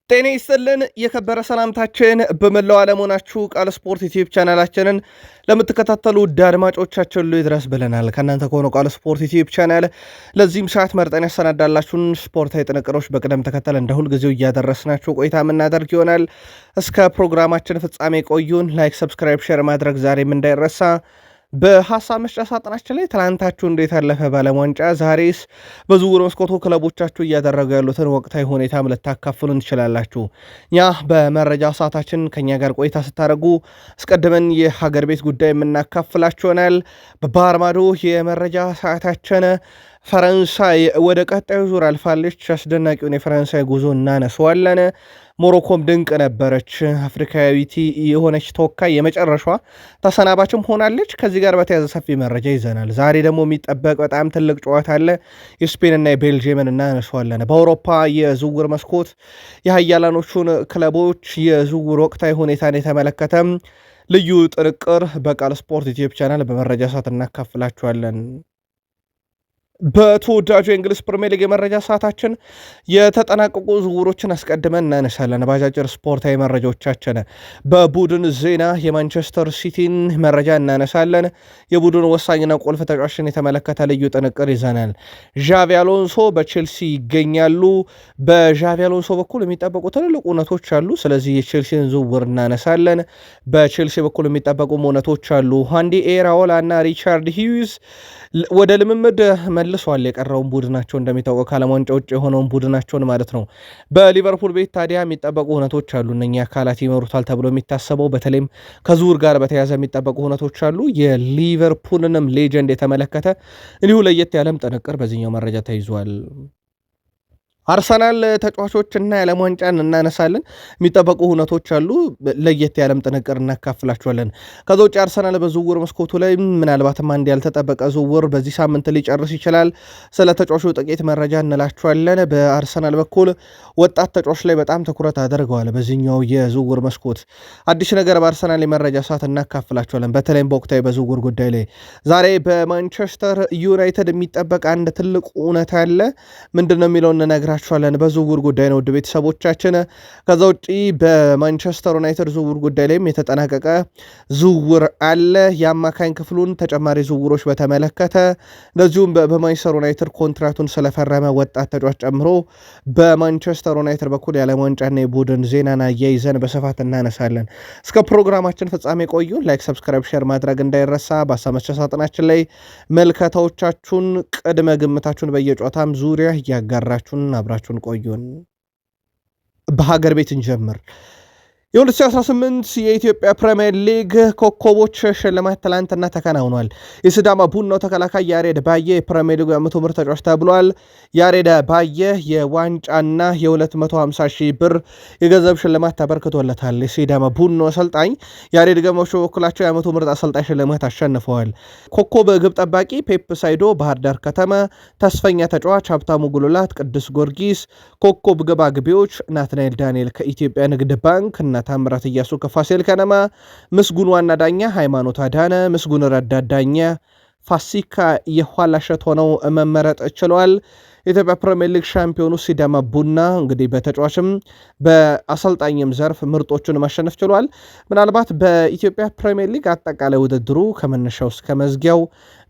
ጤና ይስጥልን የከበረ ሰላምታችን በመላው ዓለም ሆናችሁ ቃል ስፖርት ዩቲዩብ ቻናላችንን ለምትከታተሉ ውድ አድማጮቻችን ሁሉ ይድረስ ብለናል። ከእናንተ ከሆነው ቃል ስፖርት ዩቲዩብ ቻናል ለዚህም ሰዓት መርጠን ያሰናዳላችሁን ስፖርታዊ ጥንቅሮች በቅደም ተከተል እንደ ሁልጊዜው እያደረስናችሁ ቆይታ የምናደርግ ይሆናል። እስከ ፕሮግራማችን ፍጻሜ ቆዩን። ላይክ፣ ሰብስክራይብ፣ ሼር ማድረግ ዛሬም እንዳይረሳ። በሐሳብ መስጫ ሳጥናችን ላይ ትላንታችሁ እንዴት ያለፈ በዓለም ዋንጫ፣ ዛሬስ በዝውውር መስኮቱ ክለቦቻችሁ እያደረጉ ያሉትን ወቅታዊ ሁኔታም ልታካፍሉን ትችላላችሁ። ያ በመረጃ ሰዓታችን ከኛ ጋር ቆይታ ስታደርጉ አስቀድመን የሀገር ቤት ጉዳይ የምናካፍላችሁ ይሆናል። በባህር ማዶ የመረጃ ሰዓታችን ፈረንሳይ ወደ ቀጣዩ ዙር አልፋለች። አስደናቂውን የፈረንሳይ ጉዞ እናነሰዋለን። ሞሮኮም ድንቅ ነበረች። አፍሪካዊቲ የሆነች ተወካይ የመጨረሻ ተሰናባችም ሆናለች። ከዚህ ጋር በተያዘ ሰፊ መረጃ ይዘናል። ዛሬ ደግሞ የሚጠበቅ በጣም ትልቅ ጨዋታ አለ። የስፔንና የቤልጅየምን እናነሷለን። በአውሮፓ የዝውውር መስኮት የሀያላኖቹን ክለቦች የዝውውር ወቅታዊ ሁኔታን የተመለከተም ልዩ ጥንቅር በቃል ስፖርት ዩቲዩብ ቻናል በመረጃ ሰዓት እናካፍላችኋለን። በተወዳጁ የእንግሊዝ ፕሪሚየር ሊግ የመረጃ ሰዓታችን የተጠናቀቁ ዝውውሮችን አስቀድመን እናነሳለን። ባጃጅር ስፖርታዊ መረጃዎቻችን በቡድን ዜና የማንቸስተር ሲቲን መረጃ እናነሳለን። የቡድን ወሳኝና ቁልፍ ተጫዋችን የተመለከተ ልዩ ጥንቅር ይዘናል። ዣቪ አሎንሶ በቼልሲ ይገኛሉ። በዣቪ አሎንሶ በኩል የሚጠበቁ ትልልቅ እውነቶች አሉ። ስለዚህ የቼልሲን ዝውውር እናነሳለን። በቼልሲ በኩል የሚጠበቁ እውነቶች አሉ። ሃንዲ ኤራኦላ እና ሪቻርድ ሂውዝ ወደ ልምምድ መልሷል። የቀረውን ቡድናቸው እንደሚታወቀው ከዓለም ዋንጫ ውጭ የሆነውን ቡድናቸውን ማለት ነው። በሊቨርፑል ቤት ታዲያ የሚጠበቁ እውነቶች አሉ። እነኛ አካላት ይመሩታል ተብሎ የሚታሰበው በተለይም ከዝውውር ጋር በተያያዘ የሚጠበቁ እውነቶች አሉ። የሊቨርፑልንም ሌጀንድ የተመለከተ እንዲሁ ለየት ያለም ጥንቅር በዚህኛው መረጃ ተይዟል። አርሰናል ተጫዋቾችና የዓለም ዋንጫን እናነሳለን። የሚጠበቁ ሁነቶች አሉ። ለየት ያለም ጥንቅር እናካፍላችኋለን። ከዛ ውጭ አርሰናል በዝውውር መስኮቱ ላይ ምናልባትም አንድ ያልተጠበቀ ዝውውር በዚህ ሳምንት ሊጨርስ ይችላል። ስለ ተጫዋቹ ጥቂት መረጃ እንላችኋለን። በአርሰናል በኩል ወጣት ተጫዋች ላይ በጣም ትኩረት አድርገዋል። በዚህኛው የዝውውር መስኮት አዲስ ነገር በአርሰናል የመረጃ ሰዓት እናካፍላችኋለን። በተለይም በወቅታዊ በዝውውር ጉዳይ ላይ ዛሬ በማንቸስተር ዩናይትድ የሚጠበቅ አንድ ትልቅ እውነት አለ። ምንድን ነው የሚለውን እነግራችኋለን። በዝውውር ጉዳይ ነው ውድ ቤተሰቦቻችን። ከዛ ውጪ በማንቸስተር ዩናይትድ ዝውውር ጉዳይ ላይም የተጠናቀቀ ዝውውር አለ። የአማካኝ ክፍሉን ተጨማሪ ዝውውሮች በተመለከተ እንደዚሁም በማንቸስተር ዩናይትድ ኮንትራቱን ስለፈረመ ወጣት ተጫዋች ጨምሮ በማንቸስተር ዩናይትድ በኩል የዓለም ዋንጫና የቡድን ዜናን አያይዘን በስፋት እናነሳለን። እስከ ፕሮግራማችን ፍጻሜ ቆዩን። ላይክ፣ ሰብስክራይብ፣ ሼር ማድረግ እንዳይረሳ። በሀሳብ መስጫ ሳጥናችን ላይ መልከታዎቻችሁን፣ ቅድመ ግምታችሁን በየጨዋታም ዙሪያ እያጋራችሁን አብራችሁን ቆዩን። በሀገር ቤት እንጀምር። የ2018 የኢትዮጵያ ፕሪሚየር ሊግ ኮከቦች ሽልማት ትላንትና ተከናውኗል። የሲዳማ ቡናው ተከላካይ ያሬድ ባየ የፕሪሚየር ሊጉ የዓመቱ ምርጥ ተጫዋች ተብሏል። ያሬድ ባየ የዋንጫና የ250 ሺህ ብር የገንዘብ ሽልማት ተበርክቶለታል። የሲዳማ ቡናው አሰልጣኝ ያሬድ ገመቹ በበኩላቸው የዓመቱ ምርጥ አሰልጣኝ ሽልማት አሸንፈዋል። ኮከብ ግብ ጠባቂ ፔፕ ሳይዶ ባህር ዳር ከተማ፣ ተስፈኛ ተጫዋች ሀብታሙ ጉልላት ቅዱስ ጊዮርጊስ፣ ኮከብ ግብ አግቢዎች ናትናኤል ዳንኤል ከኢትዮጵያ ንግድ ባንክ እና ታምራት እያሱ ከፋሲል ከነማ፣ ምስጉን ዋና ዳኛ ሃይማኖት አዳነ፣ ምስጉን ረዳት ዳኛ ፋሲካ የኋላሸት ሆነው መመረጥ ችለዋል። የኢትዮጵያ ፕሪሚየር ሊግ ሻምፒዮኑ ሲዳማ ቡና እንግዲህ በተጫዋችም በአሰልጣኝም ዘርፍ ምርጦቹን ማሸነፍ ችሏል። ምናልባት በኢትዮጵያ ፕሪሚየር ሊግ አጠቃላይ ውድድሩ ከመነሻው እስከ መዝጊያው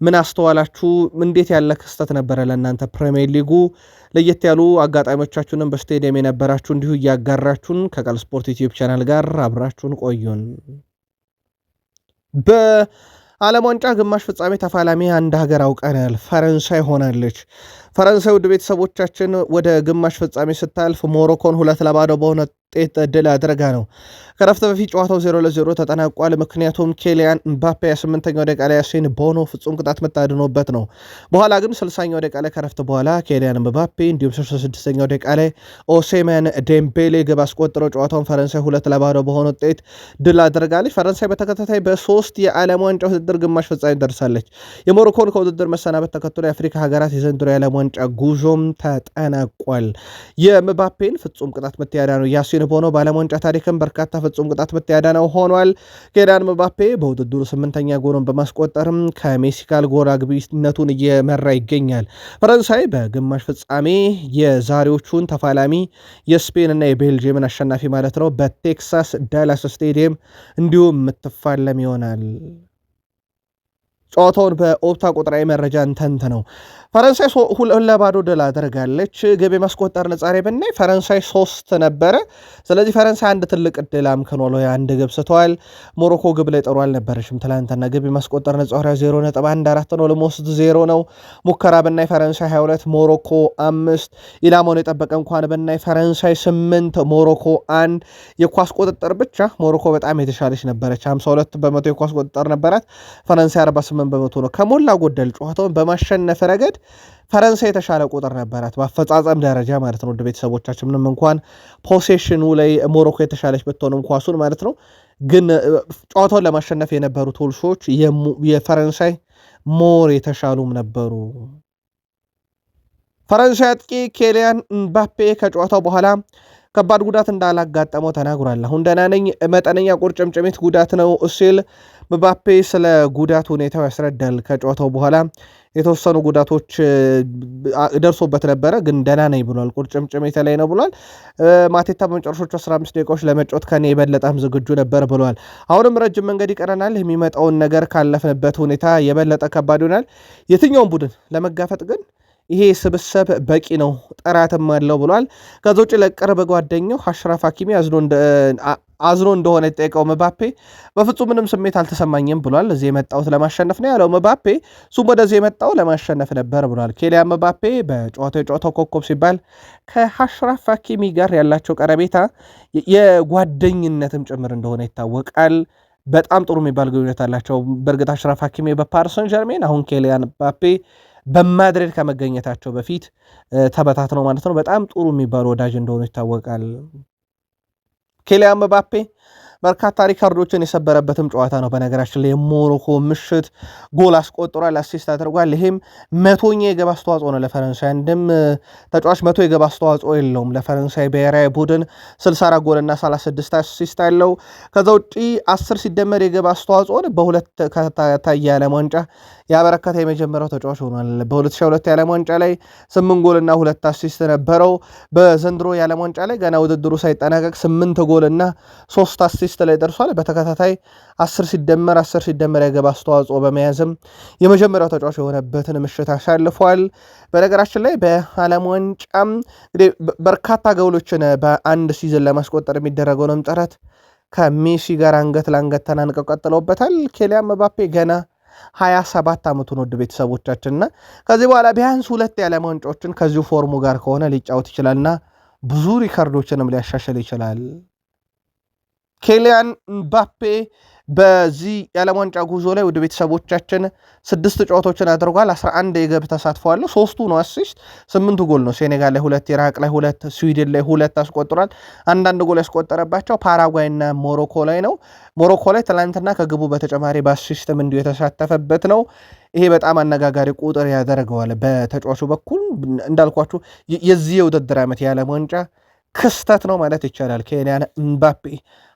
ምን አስተዋላችሁ? እንዴት ያለ ክስተት ነበረ ለእናንተ? ፕሪሚየር ሊጉ ለየት ያሉ አጋጣሚዎቻችሁንም በስቴዲየም የነበራችሁ እንዲሁ እያጋራችሁን ከቃል ስፖርት ዩቲዩብ ቻናል ጋር አብራችሁን ቆዩን። በዓለም ዋንጫ ግማሽ ፍጻሜ ተፋላሚ አንድ ሀገር አውቀናል። ፈረንሳይ ሆናለች። ፈረንሳይ ውድ ቤተሰቦቻችን ወደ ግማሽ ፍጻሜ ስታልፍ ሞሮኮን 2-0 በሆነ ውጤት ድል አድርጋ ነው። ከረፍት በፊት ጨዋታው 0-0 ተጠናቋል። ምክንያቱም ኬሊያን ምባፔ 8ኛው ደቂቃ ላይ ያሴን ቦኖ ፍጹም ቅጣት ምት አድኖበት ነው። በኋላ ግን 60ኛው ደቂቃ ላይ ከረፍት በኋላ ኬሊያን ምባፔ እንዲሁም 66ኛው ደቂቃ ላይ ኦሴማን ዴምቤሌ ግብ አስቆጥረው ጨዋታውን ፈረንሳይ 2-0 በሆነ ውጤት ድል አድርጋለች። ፈረንሳይ በተከታታይ በ3 የዓለም ዋንጫ ውድድር ግማሽ ፍጻሜ ደርሳለች። የሞሮኮን ከውድድር መሰናበት ተከትሎ የአፍሪካ ሀገራት የዘንድሮ የዓለም ዋንጫ ጉዞም ተጠናቋል። የምባፔን ፍጹም ቅጣት ምት ያዳነው ያሴን ቦኖ በዓለም ዋንጫ ታሪክም በርካታ ፍጹም ቅጣት ምት ያዳነው ሆኗል። ኬሊያን ምባፔ በውድድሩ 8ኛ ጎሉን በማስቆጠርም ከሜሲ ጋር ጎል አግቢነቱን እየመራ ይገኛል። ፈረንሳይ በግማሽ ፍጻሜ የዛሬዎቹን ተፋላሚ የስፔን እና የቤልጅየምን አሸናፊ ማለት ነው በቴክሳስ ዳላስ ስቴዲየም እንዲሁም የምትፋለም ይሆናል። ጨዋታውን በኦፕታ ቁጥራዊ መረጃ እንተንት ነው። ፈረንሳይ 2-0 ድል አድርጋለች። ግብ የማስቆጠር ነጻሬ ብናይ ፈረንሳይ 3 ነበረ። ስለዚህ ፈረንሳይ አንድ ትልቅ እድል አምክኖ አንድ ግብ ስተዋል። ሞሮኮ ግብ ላይ ጥሩ አልነበረችም ትላንትና። ግብ የማስቆጠር ነጻሬ 0.14 ነው፣ ለሞስት 0 ነው። ሙከራ ብናይ ፈረንሳይ 22 ሞሮኮ 5። ኢላማውን የጠበቀ እንኳን ብናይ ፈረንሳይ 8 ሞሮኮ 1። የኳስ ቁጥጥር ብቻ ሞሮኮ በጣም የተሻለች ነበረች፣ 52 በመቶ የኳስ ቁጥጥር ነበራት። ፈረንሳይ 48 በመቶ ነው። ከሞላ ጎደል ጨዋታውን በማሸነፍ ረገድ ፈረንሳይ የተሻለ ቁጥር ነበራት በአፈጻጸም ደረጃ ማለት ነው። ውድ ቤተሰቦቻችን ምንም እንኳን ፖሴሽኑ ላይ ሞሮኮ የተሻለች ብትሆንም ኳሱን ማለት ነው፣ ግን ጨዋታውን ለማሸነፍ የነበሩ ቶልሶች የፈረንሳይ ሞር የተሻሉም ነበሩ። ፈረንሳይ አጥቂ ኬሊያን ምባፔ ከጨዋታው በኋላ ከባድ ጉዳት እንዳላጋጠመው ተናግሯል። አሁን ደህና ነኝ፣ መጠነኛ ቁርጭምጭሚት ጉዳት ነው ሲል ምባፔ ስለ ጉዳት ሁኔታው ያስረዳል። ከጨዋታው በኋላ የተወሰኑ ጉዳቶች ደርሶበት ነበረ፣ ግን ደህና ነኝ ብሏል። ቁርጭምጭሚት ላይ ነው ብሏል። ማቴታ በመጨረሻዎቹ 15 ደቂቃዎች ለመጫወት ከኔ የበለጠም ዝግጁ ነበር ብሏል። አሁንም ረጅም መንገድ ይቀረናል፣ የሚመጣውን ነገር ካለፍንበት ሁኔታ የበለጠ ከባድ ይሆናል። የትኛውን ቡድን ለመጋፈጥ ግን ይሄ ስብስብ በቂ ነው፣ ጥራትም አለው ብሏል። ከዛ ውጭ ለቅርብ ጓደኛው አሽራፍ ሀኪሚ አዝኖ እንደሆነ የጠየቀው ምባፔ በፍጹም ምንም ስሜት አልተሰማኝም ብሏል። እዚህ የመጣሁት ለማሸነፍ ነው ያለው ምባፔ። እሱም ወደዚህ የመጣው ለማሸነፍ ነበር ብሏል። ኬሊያን ምባፔ የጨዋታው ኮከብ ሲባል ከአሽራፍ ሀኪሚ ጋር ያላቸው ቀረቤታ የጓደኝነትም ጭምር እንደሆነ ይታወቃል። በጣም ጥሩ የሚባል ግንኙነት አላቸው። በእርግጥ አሽራፍ ሀኪሚ በፓሪስ ሰን ዠርሜን፣ አሁን ኬሊያን ምባፔ በማድሪድ ከመገኘታቸው በፊት ተበታትነው ማለት ነው በጣም ጥሩ የሚባሉ ወዳጅ እንደሆኑ ይታወቃል። ኬሊያን ምባፔ በርካታ ሪካርዶችን የሰበረበትም ጨዋታ ነው። በነገራችን ላይ የሞሮኮ ምሽት ጎል አስቆጥሯል፣ አሲስት አድርጓል። ይሄም 100ኛ የግብ አስተዋጽኦ ነው ለፈረንሳይ። አንድም ተጫዋች 100 የግብ አስተዋጽኦ የለውም ለፈረንሳይ ብሔራዊ ቡድን። 64 ጎልና 36 አሲስት አለው። ከዛ ውጪ 10 ሲደመር የግብ አስተዋጽኦን በሁለት ከታየ የዓለም ዋንጫ ያበረከተ የመጀመሪያው ተጫዋች ሆኗል። በ2002 የዓለም ዋንጫ ላይ 8 ጎልና 2 አሲስት ነበረው። በዘንድሮ የዓለም ዋንጫ ላይ ገና ውድድሩ ሳይጠናቀቅ 8 ጎልና 3 አሲስት ላይ ደርሷል። በተከታታይ 10 ሲደመር የግብ አስተዋጽኦ በመያዝም የመጀመሪያው ተጫዋች የሆነበትን ምሽት አሳልፏል። በነገራችን ላይ በዓለም ዋንጫም እንግዲህ በርካታ ጎሎችን በአንድ ሲዝን ለማስቆጠር የሚደረገውንም ጥረት ከሜሲ ጋር አንገት ለአንገት ተናንቀው ቀጥለውበታል። ኬሊያን ምባፔ ገና 27 ዓመቱን ውድ ቤተሰቦቻችንና ከዚህ በኋላ ቢያንስ 2 የዓለም ዋንጫዎችን ከዚሁ ፎርሙ ጋር ከሆነ ሊጫወት ይችላልና ብዙ ሪካርዶችንም ሊያሻሽል ይችላል። ኬሊያን ምባፔ በዚህ የዓለም ዋንጫ ጉዞ ላይ ወደ ቤተሰቦቻችን 6 ጨዋታዎችን አድርጓል። 11 የግብ ተሳትፏል። 3ቱ ነው አሲስት፣ 8 ጎል ነው። ሴኔጋል ላይ 2፣ ኢራቅ ላይ 2፣ ስዊድን ላይ 2 አስቆጥሯል። አንዳንድ ጎል ያስቆጠረባቸው ፓራጓይ እና ሞሮኮ ላይ ነው። ሞሮኮ ላይ ትላንትና ከግቡ በተጨማሪ በአሲስትም እንዲሁ የተሳተፈበት ነው። ይሄ በጣም አነጋጋሪ ቁጥር ያደርገዋል። በተጫዋቹ በኩል እንዳልኳችሁ የዚህ የውድድር ዓመት የዓለም ዋንጫ ክስተት ነው ማለት ይቻላል። ኬሊያን ምባፔ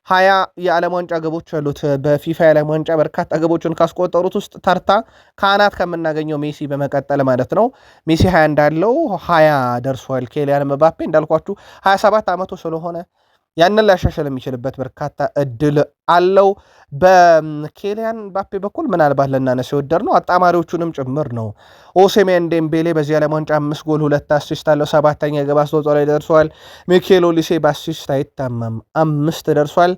20 የዓለም ዋንጫ ግቦች ያሉት በፊፋ የዓለም ዋንጫ በርካታ ግቦችን ካስቆጠሩት ውስጥ ተርታ ከአናት ከምናገኘው ሜሲ በመቀጠል ማለት ነው። ሜሲ 20 እንዳለው 20 ደርሷል። ኬሊያን ምባፔ እንዳልኳችሁ 27 ዓመቱ ስለሆነ ያንን ሊያሻሽል የሚችልበት በርካታ እድል አለው። በኬሊያን ምባፔ በኩል ምናልባት ልናነሳ የወደድ ነው አጣማሪዎቹንም ጭምር ነው። ኦሴሜን ዴምቤሌ በዚህ ዓለም ዋንጫ 5 ጎል 2 አሲስት አለው፣ 7ኛ የግብ አስተዋጽኦ ላይ ደርሷል። ሚኬል ኦሊሴ በአሲስት አይታማም፣ 5 ደርሷል።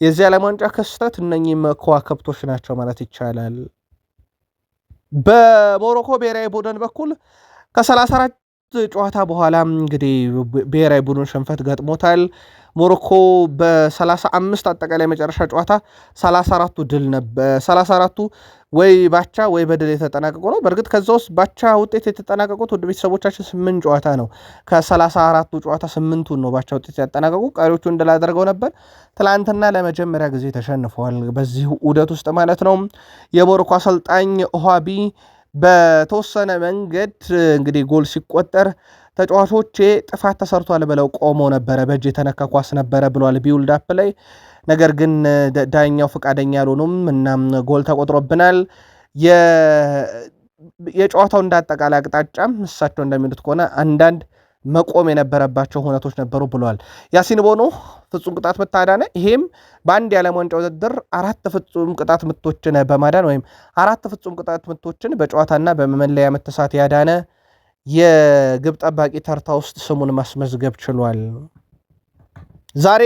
የዚህ ዓለም ዋንጫ ክስተት እነኚህም ከዋክብቶች ናቸው ማለት ይቻላል። በሞሮኮ ብሔራዊ ቡድን በኩል ከ34 ጨዋታ በኋላ እንግዲህ ብሔራዊ ቡድን ሽንፈት ገጥሞታል። ሞሮኮ በ35 አጠቃላይ መጨረሻ ጨዋታ 34ቱ ድል ነበር። 34ቱ ወይ ባቻ ወይ በድል የተጠናቀቁ ነው። በእርግጥ ከዛ ውስጥ ባቻ ውጤት የተጠናቀቁት ውድ ቤተሰቦቻችን 8 ጨዋታ ነው። ከ34ቱ ጨዋታ 8ቱን ነው ባቻ ውጤት ያጠናቀቁ፣ ቀሪዎቹን ድል አድርገው ነበር። ትላንትና ለመጀመሪያ ጊዜ ተሸንፈዋል በዚህ ዑደት ውስጥ ማለት ነው። የሞሮኮ አሰልጣኝ ኦሃቢ በተወሰነ መንገድ እንግዲህ ጎል ሲቆጠር ተጫዋቾቼ ጥፋት ተሰርቷል ብለው ቆመው ነበረ፣ በእጅ የተነካ ኳስ ነበረ ብሏል ቢውልድ አፕ ላይ። ነገር ግን ዳኛው ፈቃደኛ አልሆኑም እና ጎል ተቆጥሮብናል። የጨዋታው እንዳጠቃላይ አቅጣጫም እሳቸው እንደሚሉት ከሆነ አንዳንድ መቆም የነበረባቸው ሁነቶች ነበሩ ብለዋል። ያሲን ቦኖ ፍጹም ቅጣት ምት አዳነ። ይሄም በአንድ የዓለም ዋንጫ ውድድር 4 ፍጹም ቅጣት ምቶችን በማዳን ወይም 4 ፍጹም ቅጣት ምቶችን በጨዋታና በመለያ ምት ተሳት ያዳነ የግብ ጠባቂ ተርታ ውስጥ ስሙን ማስመዝገብ ችሏል። ዛሬ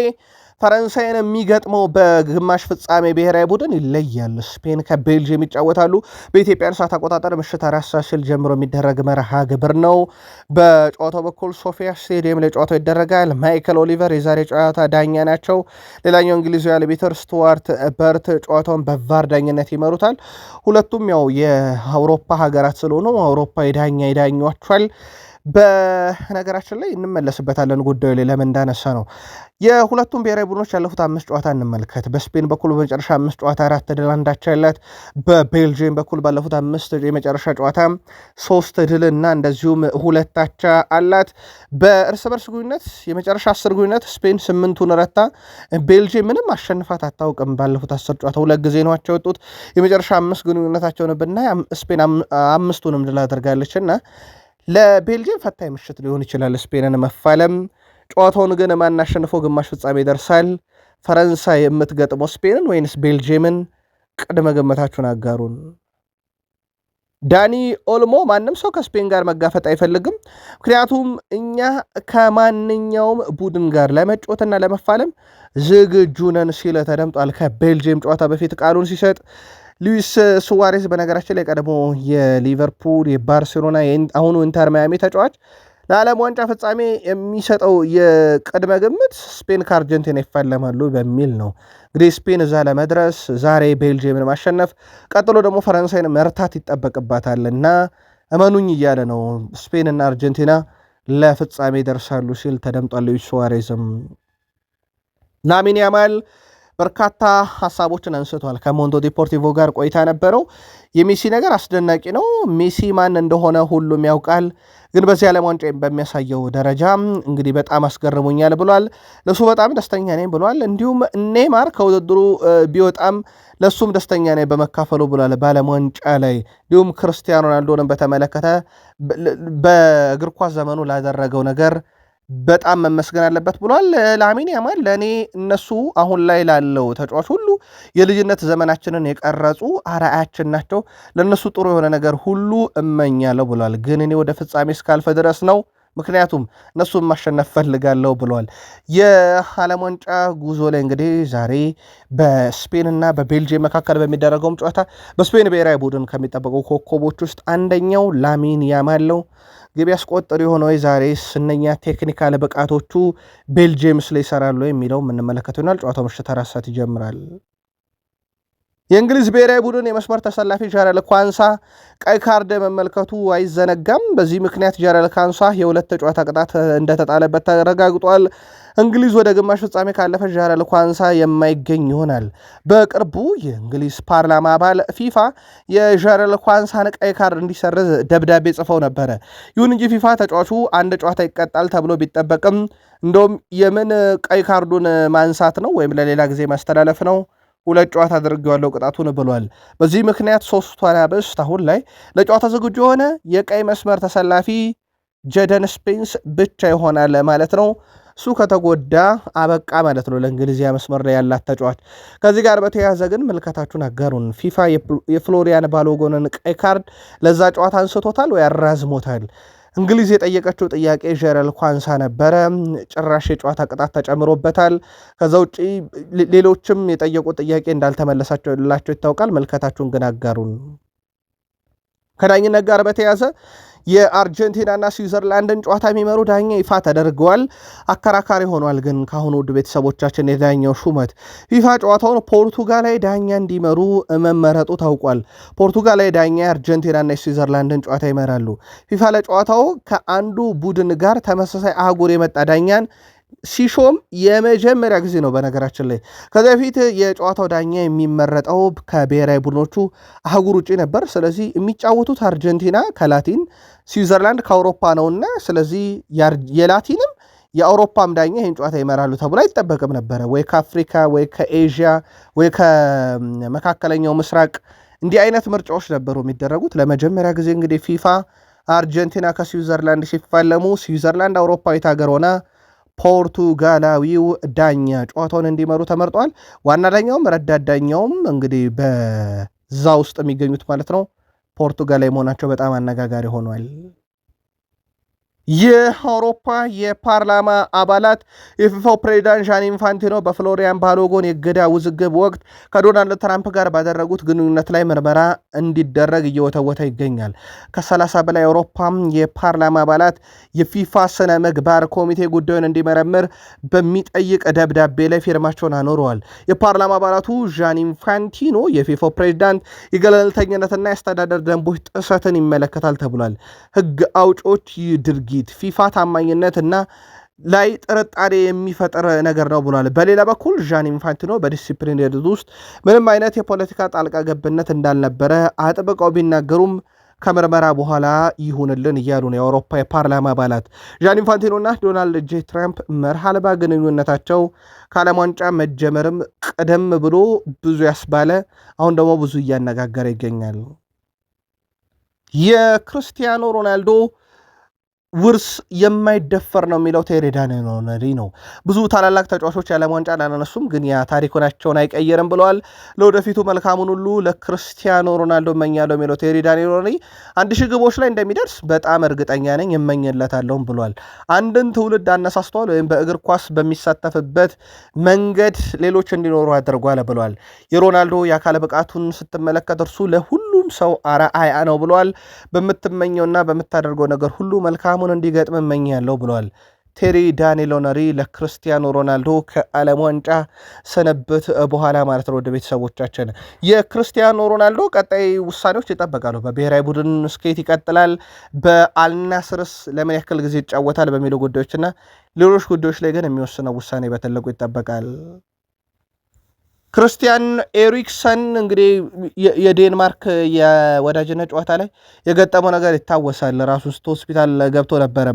ፈረንሳይን የሚገጥመው በግማሽ ፍጻሜ ብሔራዊ ቡድን ይለያል። ስፔን ከቤልጅየም ይጫወታሉ። በኢትዮጵያን ሰዓት አቆጣጠር ምሽት 4 ሰዓት ሲል ጀምሮ የሚደረግ መርሃ ግብር ነው። በጨዋታው በኩል ሶፊያ ስቴዲየም ላይ ጨዋታው ይደረጋል። ማይክል ኦሊቨር የዛሬ ጨዋታ ዳኛ ናቸው። ሌላኛው እንግሊዛዊ አልቢተር ስቱዋርት በርት ጨዋታውን በቫር ዳኝነት ይመሩታል። ሁለቱም ያው የአውሮፓ ሀገራት ስለሆኑ አውሮፓ ይዳኟቸዋል። በነገራችን ላይ እንመለስበታለን ጉዳዩ ላይ ለምን እንዳነሳ ነው። የሁለቱም ብሔራዊ ቡድኖች ያለፉት 5 ጨዋታ እንመልከት። በስፔን በኩል በመጨረሻ 5 ጨዋታ 4 ድል 1 አቻ ያላት፣ በቤልጅየም በኩል ባለፉት 5 የመጨረሻ ጨዋታ 3 ድል እና እንደዚሁም 2 አቻ አላት። በእርስ በርስ ግንኙነት የመጨረሻ 10 ግንኙነት ስፔን 8ቱን ረታ። ቤልጅየም ምንም አሸንፋት አታውቅም። ባለፉት 10 ጨዋታ 2 ጊዜ ነው የወጡት። የመጨረሻ 5 ግንኙነታቸውን ብናይ ስፔን 5ቱንም ድል አድርጋለች እና ለቤልጅየም ፈታኝ ምሽት ሊሆን ይችላል ስፔንን መፋለም። ጨዋታውን ግን ማናሸንፈው ግማሽ ፍጻሜ ይደርሳል። ፈረንሳይ የምትገጥመው ስፔንን ወይንስ ቤልጅየምን? ቅድመ ገመታችሁን አጋሩን። ዳኒ ኦልሞ ማንም ሰው ከስፔን ጋር መጋፈጥ አይፈልግም፣ ምክንያቱም እኛ ከማንኛውም ቡድን ጋር ለመጫወትና ለመፋለም ዝግጁ ነን ሲል ተደምጧል። ከቤልጅየም ጨዋታ በፊት ቃሉን ሲሰጥ ሉዊስ ሱዋሬዝ በነገራችን ላይ ቀድሞ የሊቨርፑል የባርሴሎና አሁኑ ኢንተር ማያሚ ተጫዋች ለዓለም ዋንጫ ፍጻሜ የሚሰጠው የቅድመ ግምት ስፔን ከአርጀንቲና ይፋለማሉ በሚል ነው። እንግዲህ ስፔን እዛ ለመድረስ ዛሬ ቤልጅየምን ማሸነፍ፣ ቀጥሎ ደግሞ ፈረንሳይን መርታት ይጠበቅባታል እና እመኑኝ እያለ ነው። ስፔን እና አርጀንቲና ለፍጻሜ ይደርሳሉ ሲል ተደምጧል ሉዊስ ሱዋሬዝም። ላሚን ያማል በርካታ ሀሳቦችን አንስቷል። ከሞንዶ ዲፖርቲቮ ጋር ቆይታ ነበረው። የሜሲ ነገር አስደናቂ ነው። ሜሲ ማን እንደሆነ ሁሉም ያውቃል፣ ግን በዚህ ዓለም ዋንጫ በሚያሳየው ደረጃ እንግዲህ በጣም አስገርሞኛል ብሏል። ለሱ በጣም ደስተኛ ነኝ ብሏል። እንዲሁም ኔይማር ከውድድሩ ቢወጣም ለሱም ደስተኛ ነኝ በመካፈሉ ብሏል በዓለም ዋንጫ ላይ። እንዲሁም ክርስቲያኖ ሮናልዶንም በተመለከተ በእግር ኳስ ዘመኑ ላደረገው ነገር በጣም መመስገን አለበት ብሏል። ላሚን ያማል ለእኔ እነሱ አሁን ላይ ላለው ተጫዋች ሁሉ የልጅነት ዘመናችንን የቀረጹ አርአያችን ናቸው። ለእነሱ ጥሩ የሆነ ነገር ሁሉ እመኛለሁ ብሏል። ግን እኔ ወደ ፍጻሜ እስካልፈ ድረስ ነው፣ ምክንያቱም እነሱን ማሸነፍ ፈልጋለሁ ብሏል። የዓለም ዋንጫ ጉዞ ላይ እንግዲህ ዛሬ በስፔንና በቤልጅየም መካከል በሚደረገውም ጨዋታ በስፔን ብሔራዊ ቡድን ከሚጠበቁ ኮከቦች ውስጥ አንደኛው ላሚን ያማል ነው። ግብ ያስቆጠሩ የሆነ ወይ ዛሬ ስነኛ ቴክኒካል ብቃቶቹ ቤልጅየምስ ላይ ይሰራሉ የሚለው የምንመለከተው ይሆናል። ጨዋታው ምሽት 4 ሰዓት ይጀምራል። የእንግሊዝ ብሔራዊ ቡድን የመስመር ተሰላፊ ጃረል ኳንሳ ቀይ ካርድ መመልከቱ አይዘነጋም። በዚህ ምክንያት ጃረል ኳንሳ የሁለት ጨዋታ ቅጣት እንደተጣለበት ተረጋግጧል። እንግሊዝ ወደ ግማሽ ፍጻሜ ካለፈ ጃረል ኳንሳ የማይገኝ ይሆናል። በቅርቡ የእንግሊዝ ፓርላማ አባል ፊፋ የጃረል ኳንሳን ቀይ ካርድ እንዲሰርዝ ደብዳቤ ጽፈው ነበረ። ይሁን እንጂ ፊፋ ተጫዋቹ አንድ ጨዋታ ይቀጣል ተብሎ ቢጠበቅም እንደውም የምን ቀይ ካርዱን ማንሳት ነው ወይም ለሌላ ጊዜ ማስተላለፍ ነው፣ 2 ጨዋታ አድርጌዋለሁ ቅጣቱን ብሏል። በዚህ ምክንያት 3 አናብስት አሁን ላይ ለጨዋታ ዝግጁ የሆነ የቀይ መስመር ተሰላፊ ጀደን ስፔንስ ብቻ ይሆናል ማለት ነው። እሱ ከተጎዳ አበቃ ማለት ነው ለእንግሊዝያ መስመር ላይ ያላት ተጫዋች። ከዚህ ጋር በተያያዘ ግን ምልከታችሁን አጋሩን። ፊፋ የፍሎሪያን ባሎጎንን ቀይ ካርድ ለዛ ጨዋታ አንስቶታል ወይ አራዝሞታል? እንግሊዝ የጠየቀችው ጥያቄ ጃረል ኳንሳ ነበረ። ጭራሽ የጨዋታ ቅጣት ተጨምሮበታል። ከዛ ውጭ ሌሎችም የጠየቁት ጥያቄ እንዳልተመለሳቸውላቸው ይታወቃል። መልከታችሁን ግን አጋሩን። ከዳኝነት ጋር በተያያዘ የአርጀንቲናና ስዊዘርላንድን ጨዋታ የሚመሩ ዳኛ ይፋ ተደርገዋል። አከራካሪ ሆኗል ግን ካሁኑ ውድ ቤተሰቦቻችን የዳኛው ሹመት ፊፋ ጨዋታውን ፖርቱጋላዊ ዳኛ እንዲመሩ መመረጡ ታውቋል። ፖርቱጋላዊ ዳኛ የአርጀንቲናና የስዊዘርላንድን ጨዋታ ይመራሉ። ፊፋ ለጨዋታው ከአንዱ ቡድን ጋር ተመሳሳይ አህጉር የመጣ ዳኛን ሲሾም የመጀመሪያ ጊዜ ነው። በነገራችን ላይ ከዚህ በፊት የጨዋታው ዳኛ የሚመረጠው ከብሔራዊ ቡድኖቹ አህጉር ውጭ ነበር። ስለዚህ የሚጫወቱት አርጀንቲና ከላቲን፣ ስዊዘርላንድ ከአውሮፓ ነውና ስለዚህ የላቲንም የአውሮፓም ዳኛ ይህን ጨዋታ ይመራሉ ተብሎ አይጠበቅም ነበረ። ወይ ከአፍሪካ ወይ ከኤዥያ ወይ ከመካከለኛው ምስራቅ እንዲህ አይነት ምርጫዎች ነበሩ የሚደረጉት። ለመጀመሪያ ጊዜ እንግዲህ ፊፋ አርጀንቲና ከስዊዘርላንድ ሲፋለሙ ስዊዘርላንድ አውሮፓዊት ሀገር ሆና ፖርቱጋላዊው ዳኛ ጨዋታውን እንዲመሩ ተመርጧል። ዋና ዳኛውም ረዳት ዳኛውም እንግዲህ በዛ ውስጥ የሚገኙት ማለት ነው ፖርቱጋላዊ መሆናቸው በጣም አነጋጋሪ ሆኗል። የአውሮፓ የፓርላማ አባላት የፊፋው ፕሬዚዳንት ዣኒ ኢንፋንቲኖ በፍሎሪያን ባሎጎን የእገዳ ውዝግብ ወቅት ከዶናልድ ትራምፕ ጋር ባደረጉት ግንኙነት ላይ ምርመራ እንዲደረግ እየወተወተ ይገኛል። ከ30 በላይ የአውሮፓ የፓርላማ አባላት የፊፋ ስነ ምግባር ኮሚቴ ጉዳዩን እንዲመረምር በሚጠይቅ ደብዳቤ ላይ ፊርማቸውን አኖረዋል። የፓርላማ አባላቱ ዣኒ ኢንፋንቲኖ የፊፋው ፕሬዚዳንት የገለልተኝነትና የአስተዳደር ደንቦች ጥሰትን ይመለከታል ተብሏል። ህግ አውጮች ድርጊት ፊፋ ታማኝነት እና ላይ ጥርጣሬ የሚፈጥር ነገር ነው ብሏል። በሌላ በኩል ዣኒ ኢንፋንቲኖ በዲሲፕሊን ሂደት ውስጥ ምንም አይነት የፖለቲካ ጣልቃ ገብነት እንዳልነበረ አጥብቀው ቢናገሩም ከምርመራ በኋላ ይሁንልን እያሉ ነው የአውሮፓ የፓርላማ አባላት። ዣኒ ኢንፋንቲኖ እና ዶናልድ ጄ ትራምፕ መርህ አልባ ግንኙነታቸው ከዓለም ዋንጫ መጀመርም ቀደም ብሎ ብዙ ያስባለ አሁን ደግሞ ብዙ እያነጋገረ ይገኛል። የክርስቲያኖ ሮናልዶ ውርስ የማይደፈር ነው የሚለው ቴሪ ዳኒሎነሪ ነው። ብዙ ታላላቅ ተጫዋቾች የዓለም ዋንጫ አላነሱም፣ ግን ያ ታሪካቸውን አይቀየርም ብለዋል። ለወደፊቱ መልካሙን ሁሉ ለክርስቲያኖ ሮናልዶ እመኛለሁ የሚለው ቴሪ ዳኒሎነሪ 1000 ግቦች ላይ እንደሚደርስ በጣም እርግጠኛ ነኝ እመኝለታለሁም ብሏል። አንድን ትውልድ አነሳስተዋል ወይም በእግር ኳስ በሚሳተፍበት መንገድ ሌሎች እንዲኖሩ አድርጓል ብሏል። የሮናልዶ የአካል ብቃቱን ስትመለከት እርሱ ለሁሉም ሰው አርአያ ነው ብሏል። በምትመኘውና በምታደርገው ነገር ሁሉ መልካሙን እንዲገጥም እመኛለሁ ብሏል። ቴሪ ዳኒሎነሪ ለክርስቲያኖ ሮናልዶ ከዓለም ዋንጫ ስንብት በኋላ ማለት ነው። ወደ ቤተሰቦቻችን የክርስቲያኖ ሮናልዶ ቀጣይ ውሳኔዎች ይጠበቃሉ። በብሔራዊ ቡድን ስኬት ይቀጥላል፣ በአልናስርስ ለምን ያክል ጊዜ ይጫወታል በሚሉ ጉዳዮችና ሌሎች ጉዳዮች ላይ ግን የሚወስነው ውሳኔ በትልቁ ይጠበቃል። ክርስቲያን ኤሪክሰን እንግዲህ የዴንማርክ የወዳጅነት ጨዋታ ላይ የገጠመው ነገር ይታወሳል። ራሱ ውስጥ ሆስፒታል ገብቶ ነበረ።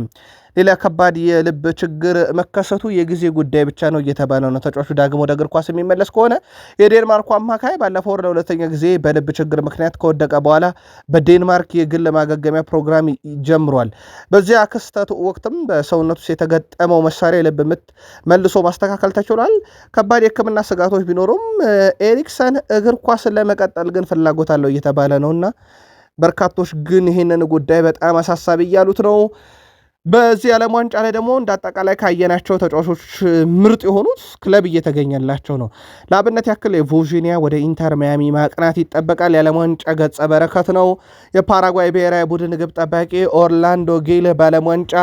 ሌላ ከባድ የልብ ችግር መከሰቱ የጊዜ ጉዳይ ብቻ ነው እየተባለ ነው። ተጫዋቹ ዳግም ወደ እግር ኳስ የሚመለስ ከሆነ የዴንማርኩ አማካይ ባለፈው ወር ለሁለተኛ ጊዜ በልብ ችግር ምክንያት ከወደቀ በኋላ በዴንማርክ የግል ማገገሚያ ፕሮግራም ጀምሯል። በዚያ ክስተት ወቅትም በሰውነቱ ውስጥ የተገጠመው መሳሪያ የልብ ምት መልሶ ማስተካከል ተችሏል። ከባድ የሕክምና ስጋቶች ቢኖሩም ኤሪክሰን እግር ኳስን ለመቀጠል ግን ፍላጎት አለው እየተባለ ነውና በርካቶች ግን ይህንን ጉዳይ በጣም አሳሳቢ እያሉት ነው። በዚህ ዓለም ዋንጫ ላይ ደግሞ እንደ አጠቃላይ ካየናቸው ተጫዋቾች ምርጥ የሆኑት ክለብ እየተገኘላቸው ነው። ለአብነት ያክል የቮዥኒያ ወደ ኢንተር ማያሚ ማቅናት ይጠበቃል። የዓለም ዋንጫ ገጸ በረከት ነው። የፓራጓይ ብሔራዊ ቡድን ግብ ጠባቂ ኦርላንዶ ጌል በዓለም ዋንጫ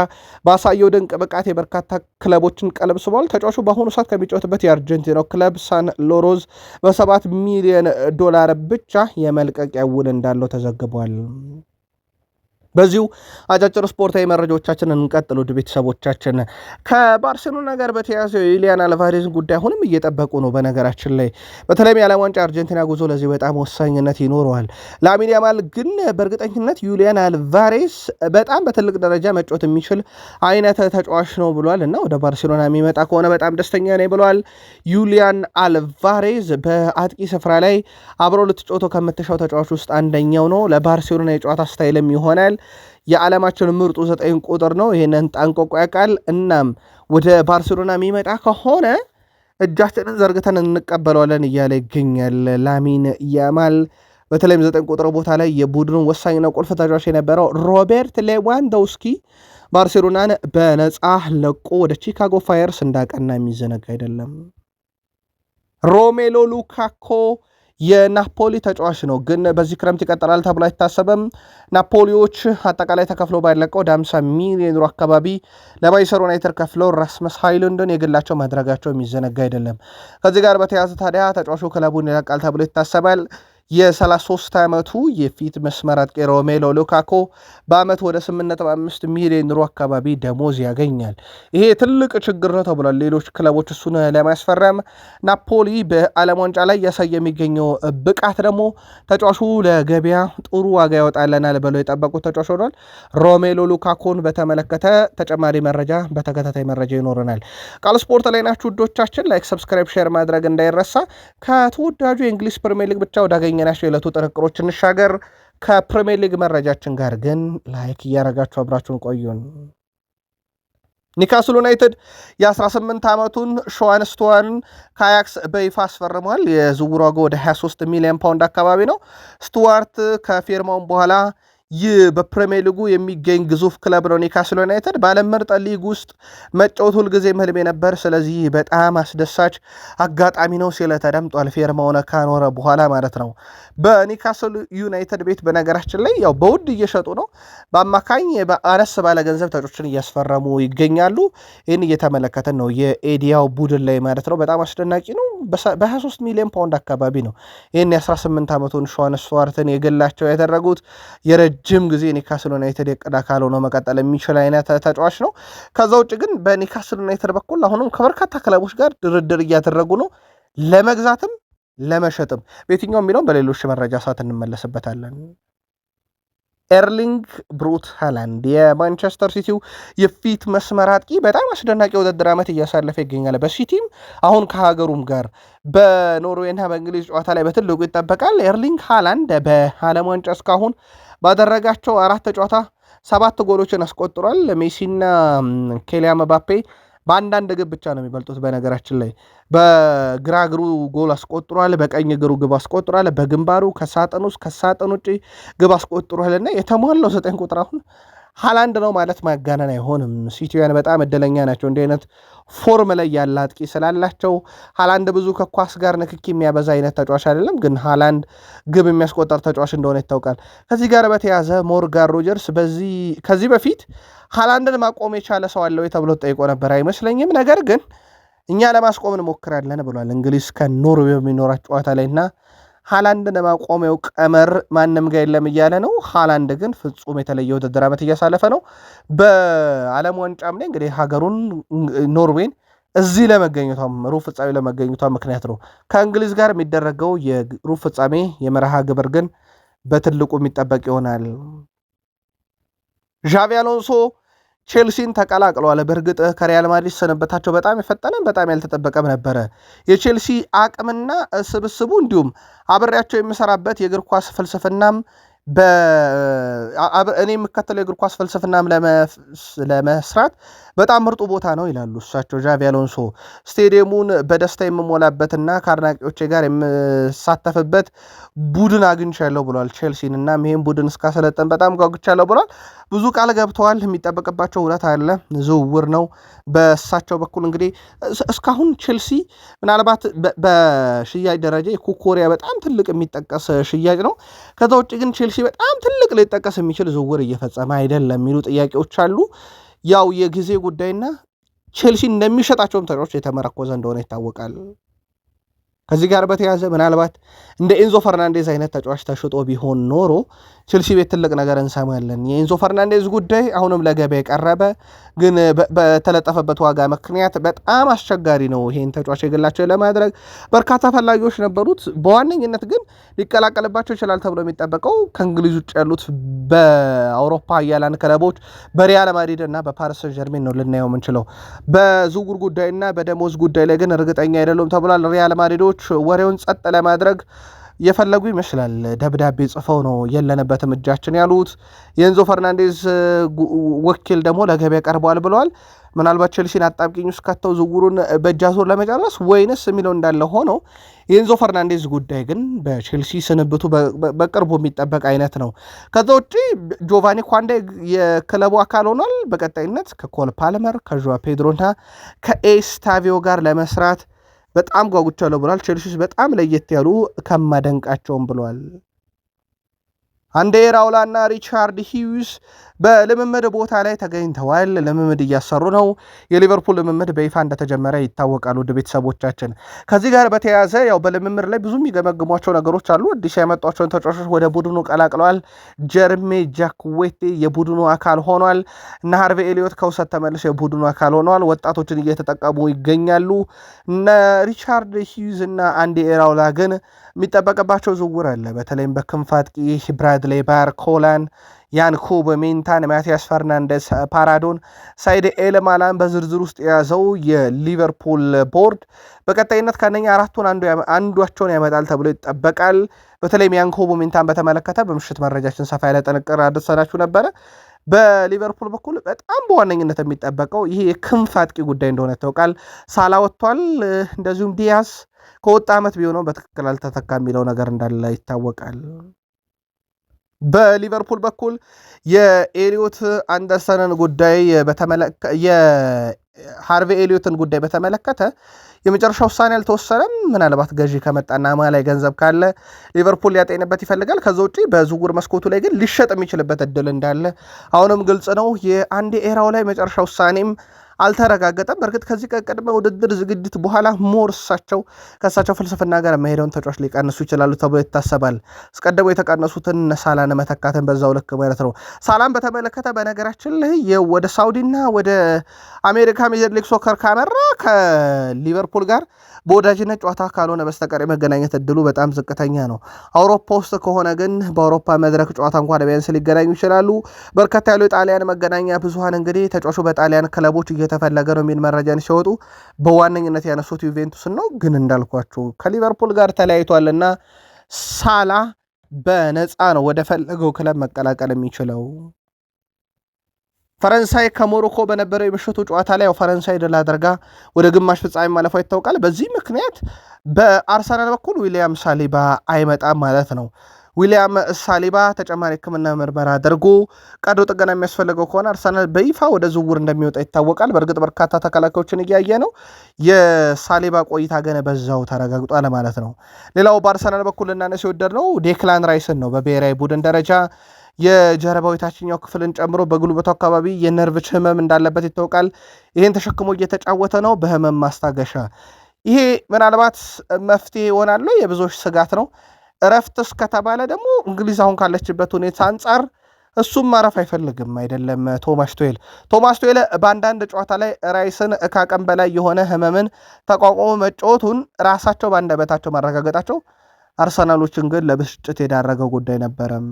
ባሳየው ድንቅ ብቃት የበርካታ ክለቦችን ቀልብ ስቧል። ተጫዋቹ በአሁኑ ሰዓት ከሚጫወትበት የአርጀንቲናው ክለብ ሳን ሎሮዝ $7 ሚሊዮን ብቻ የመልቀቂያ ውል እንዳለው ተዘግቧል። በዚሁ አጫጭር ስፖርታዊ መረጃዎቻችንን እንቀጥል። ውድ ቤተሰቦቻችን ከባርሴሎና ጋር በተያያዘ የዩሊያን አልቫሬዝን ጉዳይ አሁንም እየጠበቁ ነው። በነገራችን ላይ በተለይም የዓለም ዋንጫ አርጀንቲና ጉዞ ለዚህ በጣም ወሳኝነት ይኖረዋል። ላሚን ያማል ግን በእርግጠኝነት ዩሊያን አልቫሬዝ በጣም በትልቅ ደረጃ መጫወት የሚችል አይነት ተጫዋች ነው ብሏል እና ወደ ባርሴሎና የሚመጣ ከሆነ በጣም ደስተኛ ነኝ ብለዋል። ዩሊያን አልቫሬዝ በአጥቂ ስፍራ ላይ አብሮ ልትጫወተው ከምትሻው ተጫዋች ውስጥ አንደኛው ነው። ለባርሴሎና የጨዋታ ስታይልም ይሆናል። የዓለማችን ምርጡ 9 ቁጥር ነው። ይህንን ጠንቅቆ ያውቃል። እናም ወደ ባርሴሎና የሚመጣ ከሆነ እጃችንን ዘርግተን እንቀበለዋለን እያለ ይገኛል ላሚን ያማል። በተለይም 9 ቁጥር ቦታ ላይ የቡድኑ ወሳኝና ቁልፍ ተጫዋች የነበረው ሮቤርት ሌዋንዶውስኪ ባርሴሎናን በነፃ ለቆ ወደ ቺካጎ ፋየርስ እንዳቀና የሚዘነጋ አይደለም። ሮሜሎ ሉካኮ የናፖሊ ተጫዋች ነው፣ ግን በዚህ ክረምት ይቀጥላል ተብሎ አይታሰብም። ናፖሊዎች አጠቃላይ ተከፍሎ ባይለቀው ወደ 50 ሚሊዮን ዩሮ አካባቢ ለማንቸስተር ዩናይትድ ከፍለው ራስመስ ሃይሉንድን የግላቸው ማድረጋቸው የሚዘነጋ አይደለም። ከዚህ ጋር በተያያዘ ታዲያ ተጫዋቹ ክለቡን ይለቃል ተብሎ ይታሰባል። የ33 ዓመቱ የፊት መስመር አጥቂ ሮሜሎ ሉካኮ በአመት ወደ 8.5 ሚሊዮን ዩሮ አካባቢ ደሞዝ ያገኛል። ይሄ ትልቅ ችግር ነው ተብሏል። ሌሎች ክለቦች እሱን ለማስፈረም ናፖሊ በዓለም ዋንጫ ላይ ያሳየ የሚገኘው ብቃት ደግሞ ተጫዋቹ ለገበያ ጥሩ ዋጋ ያወጣለናል ብለው የጠበቁት ተጫዋች ሆኗል። ሮሜሎ ሉካኮን በተመለከተ ተጨማሪ መረጃ በተከታታይ መረጃ ይኖረናል። ቃል ስፖርት ላይ ናችሁ ውዶቻችን። ላይክ፣ ሰብስክራይብ፣ ሼር ማድረግ እንዳይረሳ። ከተወዳጁ የእንግሊዝ ፕሪሚየር ሊግ ብቻ ወዳገኘናቸው የዕለቱ ጥንቅሮች እንሻገር። ከፕሪሚየር ሊግ መረጃችን ጋር ግን ላይክ እያረጋችሁ አብራችሁን ቆዩን። ኒካስል ዩናይትድ የ18 ዓመቱን ሾዋን ስቱዋርን ከአያክስ በይፋ አስፈርሟል። የዝውውር ዋጋው ወደ 23 ሚሊዮን ፓውንድ አካባቢ ነው። ስቱዋርት ከፊርማውን በኋላ ይህ በፕሪሚየር ሊጉ የሚገኝ ግዙፍ ክለብ ነው ኒካስል ዩናይትድ። በዓለም ምርጥ ሊግ ውስጥ መጫወት ሁልጊዜ ህልሜ ነበር፣ ስለዚህ በጣም አስደሳች አጋጣሚ ነው ሲል ተደምጧል። ፊርማውን ካኖረ በኋላ ማለት ነው። በኒካስል ዩናይትድ ቤት በነገራችን ላይ ያው በውድ እየሸጡ ነው። በአማካኝ በአነስ ባለ ገንዘብ ተጫዋቾችን እያስፈረሙ ይገኛሉ። ይህን እየተመለከተን ነው የኤዲያው ቡድን ላይ ማለት ነው። በጣም አስደናቂ ነው። በ23 ሚሊዮን ፓውንድ አካባቢ ነው ይህን የ18 ዓመቱን ሾዋን ስቱዋርትን የግላቸው ያደረጉት። ረጅም ጊዜ ኒካስል ዩናይትድ የቅድ አካል ሆኖ መቀጠል የሚችል አይነት ተጫዋች ነው። ከዛ ውጭ ግን በኒካስል ዩናይትድ በኩል አሁንም ከበርካታ ክለቦች ጋር ድርድር እያደረጉ ነው፣ ለመግዛትም ለመሸጥም። በየትኛው የሚለውን በሌሎች መረጃ ሰዓት እንመለስበታለን። ኤርሊንግ ብሩት ሃላንድ የማንቸስተር ሲቲው የፊት መስመር አጥቂ በጣም አስደናቂ ውድድር ዓመት እያሳለፈ ይገኛል። በሲቲም አሁን ከሀገሩም ጋር በኖርዌይና በእንግሊዝ ጨዋታ ላይ በትልቁ ይጠበቃል። ኤርሊንግ ሃላንድ በዓለም ዋንጫ እስካሁን ባደረጋቸው 4 ጨዋታ 7 ጎሎችን አስቆጥሯል። ሜሲና ኬሊያን ምባፔ በአንዳንድ ግብ ብቻ ነው የሚበልጡት። በነገራችን ላይ በግራ እግሩ ጎል አስቆጥሯል፣ በቀኝ እግሩ ግብ አስቆጥሯል፣ በግንባሩ ከሳጥን ውስጥ ከሳጥን ውጭ ግብ አስቆጥሯል እና የተሟላው 9 ቁጥር አሁን ሃላንድ ነው ማለት ማጋነን አይሆንም። ሲቲያን በጣም እድለኛ ናቸው እንዲህ አይነት ፎርም ላይ ያለ አጥቂ ስላላቸው። ሃላንድ ብዙ ከኳስ ጋር ንክኪ የሚያበዛ አይነት ተጫዋች አይደለም፣ ግን ሃላንድ ግብ የሚያስቆጠር ተጫዋች እንደሆነ ይታወቃል። ከዚህ ጋር በተያዘ ሞርጋን ሮጀርስ ከዚህ በፊት ሃላንድን ማቆም የቻለ ሰው አለ ወይ ተብሎ ተጠይቆ ነበር። አይመስለኝም፣ ነገር ግን እኛ ለማስቆም እንሞክራለን ብሏል። እንግሊዝ ከኖርዌይ የሚኖራት ጨዋታ ላይ እና ሃላንድን ማቆሚያው ቀመር ማንም ጋር የለም እያለ ነው። ሃላንድ ግን ፍጹም የተለየ ውድድር ዓመት እያሳለፈ ነው። በዓለም ዋንጫም ላይ እንግዲህ ሀገሩን ኖርዌይን እዚህ ለመገኘቷም ሩብ ፍጻሜ ለመገኘቷ ምክንያት ነው። ከእንግሊዝ ጋር የሚደረገው የሩብ ፍጻሜ የመርሃ ግብር ግን በትልቁ የሚጠበቅ ይሆናል። ዣቪ አሎንሶ ቼልሲን ተቀላቅለዋል። በእርግጥ ከሪያል ማድሪድ ሰነበታቸው በጣም የፈጠነም በጣም ያልተጠበቀም ነበረ። የቼልሲ አቅምና ስብስቡ እንዲሁም አብሬያቸው የምሰራበት የእግር ኳስ ፍልስፍናም እኔ የምከተለው የእግር ኳስ ፍልስፍናም ለመስራት በጣም ምርጡ ቦታ ነው ይላሉ እሳቸው ዣቪ አሎንሶ። ስቴዲየሙን በደስታ የምሞላበትና ከአድናቂዎቼ ጋር የምሳተፍበት ቡድን አግኝቻለሁ ብሏል ቼልሲን። እና ይህም ቡድን እስካሰለጠን በጣም ጓጉቻለሁ ብሏል። ብዙ ቃል ገብተዋል። የሚጠበቅባቸው ውለት አለ፣ ዝውውር ነው። በእሳቸው በኩል እንግዲህ እስካሁን ቼልሲ ምናልባት በሽያጭ ደረጃ የኩኮሪያ በጣም ትልቅ የሚጠቀስ ሽያጭ ነው። ከዛ ውጭ ግን ቼልሲ በጣም ትልቅ ሊጠቀስ የሚችል ዝውውር እየፈጸመ አይደለም የሚሉ ጥያቄዎች አሉ። ያው የጊዜ ጉዳይና ቼልሲ እንደሚሸጣቸውም ተጫዋቾች የተመረኮዘ እንደሆነ ይታወቃል። ከዚህ ጋር በተያያዘ ምናልባት እንደ ኤንዞ ፈርናንዴዝ አይነት ተጫዋች ተሽጦ ቢሆን ኖሮ ቼልሲ ቤት ትልቅ ነገር እንሰማለን። የኤንዞ ፈርናንዴዝ ጉዳይ አሁንም ለገበያ የቀረበ ግን በተለጠፈበት ዋጋ ምክንያት በጣም አስቸጋሪ ነው ይሄን ተጫዋች የግላቸው ለማድረግ። በርካታ ፈላጊዎች ነበሩት። በዋነኝነት ግን ሊቀላቀልባቸው ይችላል ተብሎ የሚጠበቀው ከእንግሊዝ ውጭ ያሉት በአውሮፓ ኃያላን ክለቦች በሪያል ማድሪድ እና በፓሪስ ሰን ዠርሜን ነው ልናየው የምንችለው። በዝውውር ጉዳይና በደሞዝ ጉዳይ ላይ ግን እርግጠኛ አይደሉም ተብሏል። ሪያል ማድሪዶች ወሬውን ጸጥ ለማድረግ የፈለጉ ይመስላል። ደብዳቤ ጽፈው ነው የለንበትም እጃችን ያሉት። የኤንዞ ፈርናንዴዝ ወኪል ደግሞ ለገበያ ቀርበዋል ብለዋል። ምናልባት ቼልሲን አጣብቂኝ ውስጥ ከተው ዝውውሩን በእጃዙር ለመጨረስ ወይንስ የሚለው እንዳለ ሆኖ የኤንዞ ፈርናንዴዝ ጉዳይ ግን በቼልሲ ስንብቱ በቅርቡ የሚጠበቅ አይነት ነው። ከዛ ውጭ ጆቫኒ ኳንዳ የክለቡ አካል ሆኗል። በቀጣይነት ከኮል ፓልመር ከዦዋ ፔድሮና ከኤስታቪዮ ጋር ለመስራት በጣም ጓጉቻለሁ ብሏል። ቼልሲ በጣም ለየት ያሉ ከማደንቃቸውም ብሏል። አንዴ ራውላና ሪቻርድ ሂውስ በልምምድ ቦታ ላይ ተገኝተዋል። ልምምድ እያሰሩ ነው። የሊቨርፑል ልምምድ በይፋ እንደተጀመረ ይታወቃል። ውድ ቤተሰቦቻችን ከዚህ ጋር በተያያዘ ያው በልምምድ ላይ ብዙ የሚገመግሟቸው ነገሮች አሉ። አዲስ ያመጧቸውን ተጫዋቾች ወደ ቡድኑ ቀላቅለዋል። ጀርሜ ጃክዌቴ የቡድኑ አካል ሆኗል እና ሃርቬ ኤሊዮት ከውሰት ተመልሰው የቡድኑ አካል ሆነዋል። ወጣቶችን እየተጠቀሙ ይገኛሉ። እነ ሪቻርድ ሂውዝ እና አንዲ ራውላ ግን የሚጠበቅባቸው ዝውውር አለ። በተለይም በክንፍ አጥቂ ብራድሌ ባርኮላን፣ ያንኩብ ሚንታን፣ ማቲያስ ፈርናንደስ፣ ፓራዶን፣ ሳይድ ኤልማላን በዝርዝር ውስጥ የያዘው የሊቨርፑል ቦርድ በቀጣይነት ከነኛ አራቱን አንዷቸውን ያመጣል ተብሎ ይጠበቃል። በተለይም ያንኩብ ሚንታን በተመለከተ በምሽት መረጃችን ሰፋ ያለ ጥንቅር አድርሰናችሁ ነበረ። በሊቨርፑል በኩል በጣም በዋነኝነት የሚጠበቀው ይሄ የክንፍ አጥቂ ጉዳይ እንደሆነ ይታወቃል። ሳላ ወጥቷል። እንደዚሁም ዲያስ ከወጣ ዓመት ቢሆነው በትክክል አልተተካ የሚለው ነገር እንዳለ ይታወቃል። በሊቨርፑል በኩል የኤሊዮት አንደርሰንን ጉዳይ የሃርቬ ኤሊዮትን ጉዳይ በተመለከተ የመጨረሻ ውሳኔ አልተወሰነም። ምናልባት ገዢ ከመጣና ላይ ገንዘብ ካለ ሊቨርፑል ሊያጤንበት ይፈልጋል። ከዛ ውጪ በዝውውር መስኮቱ ላይ ግን ሊሸጥ የሚችልበት እድል እንዳለ አሁንም ግልጽ ነው። የአንዲ ኤራው ላይ መጨረሻ ውሳኔም አልተረጋገጠም። በእርግጥ ከዚህ ከቅድመ ውድድር ዝግጅት በኋላ ሞር ከእሳቸው ፍልስፍና ጋር መሄደውን ተጫዋች ሊቀንሱ ይችላሉ ተብሎ ይታሰባል። አስቀድሞ የተቀነሱትን ሳላን መተካትን በዛው ልክ ማለት ነው። ሳላን በተመለከተ በነገራችን ላይ ወደ ሳውዲና ወደ አሜሪካ ሜጀር ሊግ ሶከር ካመራ ከሊቨርፑል ጋር በወዳጅነት ጨዋታ ካልሆነ በስተቀር የመገናኘት እድሉ በጣም ዝቅተኛ ነው። አውሮፓ ውስጥ ከሆነ ግን በአውሮፓ መድረክ ጨዋታ እንኳን ቢያንስ ሊገናኙ ይችላሉ። በርካታ ያሉ የጣሊያን መገናኛ ብዙሃን እንግዲህ ተጫዋቹ በጣሊያን ክለቦች እየተፈለገ ነው የሚል መረጃን ሲወጡ በዋነኝነት ያነሱት ዩቬንቱስን ነው። ግን እንዳልኳቸው ከሊቨርፑል ጋር ተለያይቷልና ሳላ በነፃ ነው ወደ ፈለገው ክለብ መቀላቀል የሚችለው። ፈረንሳይ ከሞሮኮ በነበረው የምሽቱ ጨዋታ ላይ ፈረንሳይ ድል አድርጋ ወደ ግማሽ ፍጻሜ ማለፏ ይታወቃል። በዚህ ምክንያት በአርሰናል በኩል ዊሊያም ሳሊባ አይመጣም ማለት ነው። ዊሊያም ሳሊባ ተጨማሪ ሕክምና ምርመራ አድርጎ ቀዶ ጥገና የሚያስፈልገው ከሆነ አርሰናል በይፋ ወደ ዝውውር እንደሚወጣ ይታወቃል። በእርግጥ በርካታ ተከላካዮችን እያየ ነው። የሳሊባ ቆይታ ግን በዛው ተረጋግጧል ማለት ነው። ሌላው በአርሰናል በኩል ልናነሳ የወደድነው ዴክላን ራይስን ነው። በብሔራዊ ቡድን ደረጃ የጀርባው የታችኛው ክፍልን ጨምሮ በጉልበቱ አካባቢ የነርቭ ህመም እንዳለበት ይታወቃል። ይህን ተሸክሞ እየተጫወተ ነው በህመም ማስታገሻ። ይሄ ምናልባት መፍትሄ ይሆናል የብዙዎች ስጋት ነው። እረፍት እስከተባለ ደግሞ እንግሊዝ አሁን ካለችበት ሁኔታ አንጻር እሱም ማረፍ አይፈልግም አይደለም። ቶማስ ቱዌል በአንዳንድ ጨዋታ ላይ ራይስን ከአቅም በላይ የሆነ ህመምን ተቋቁሞ መጫወቱን ራሳቸው በአንደበታቸው ማረጋገጣቸው አርሰናሎችን ግን ለብስጭት የዳረገው ጉዳይ ነበረም።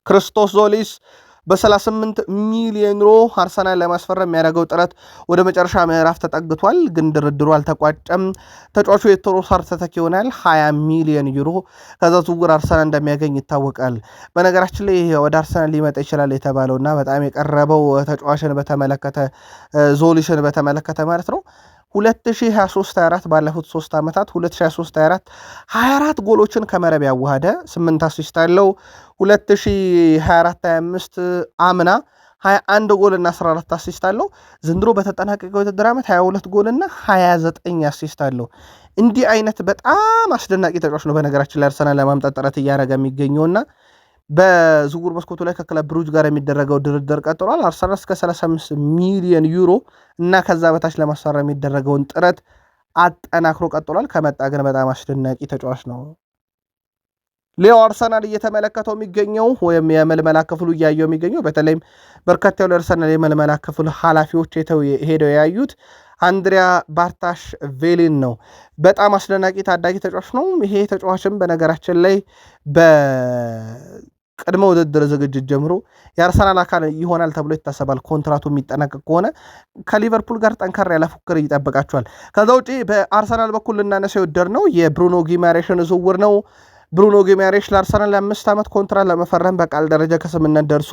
ክርስቶስ ዞሊስ በ38 ሚሊዮን ዩሮ አርሰናል ለማስፈረም የሚያደርገው ጥረት ወደ መጨረሻ ምዕራፍ ተጠግቷል። ግን ድርድሩ አልተቋጨም። ተጫዋቹ የትሮሳር ተተኪ ይሆናል። 20 ሚሊዮን ዩሮ ከዛ ዝውውር አርሰናል እንደሚያገኝ ይታወቃል። በነገራችን ላይ ወደ አርሰናል ሊመጣ ይችላል የተባለውና በጣም የቀረበው ተጫዋችን በተመለከተ ዞሊስን በተመለከተ ማለት ነው 2023/24 ባለፉት 3 ዓመታት 2023/24 24 ጎሎችን ከመረብ ያዋሃደ 8 አሲስት አለው። 2024/25 አምና 21 ጎል እና 14 አሲስት አለው። ዘንድሮ በተጠናቀቀው የውድድር ዓመት 22 ጎል እና 29 አሲስት አለው። እንዲህ አይነት በጣም አስደናቂ ተጫዋች ነው በነገራችን ላይ አርሰናል ለማምጣት ጥረት እያደረገ የሚገኘውና በዝውውር መስኮቱ ላይ ከክለብ ብሩጅ ጋር የሚደረገው ድርድር ቀጥሏል። አርሰናል እስከ 35 ሚሊዮን ዩሮ እና ከዛ በታች ለማስፈረም የሚደረገውን ጥረት አጠናክሮ ቀጥሏል። ከመጣ ግን በጣም አስደናቂ ተጫዋች ነው። ሌላው አርሰናል እየተመለከተው የሚገኘው ወይም የመልመላ ክፍሉ እያየው የሚገኘው በተለይም በርካታ ያሉ አርሰናል የመልመላ ክፍሉ ኃላፊዎች ሄደው ያዩት አንድሪያ ባርታሽ ቬሊን ነው። በጣም አስደናቂ ታዳጊ ተጫዋች ነው። ይሄ ተጫዋችም በነገራችን ላይ በቅድመ ውድድር ዝግጅት ጀምሮ የአርሰናል አካል ይሆናል ተብሎ ይታሰባል። ኮንትራቱ የሚጠናቀቅ ከሆነ ከሊቨርፑል ጋር ጠንከር ያለ ፉክክር ይጠብቃቸዋል። ከዛ ውጪ በአርሰናል በኩል ልናነሳ የወደድ ነው የብሩኖ ጊማሬሽን ዝውውር ነው። ብሩኖ ጊማሬሽ ለአርሰናል ለ5 ዓመት ኮንትራት ለመፈረም በቃል ደረጃ ከስምነት ደርሶ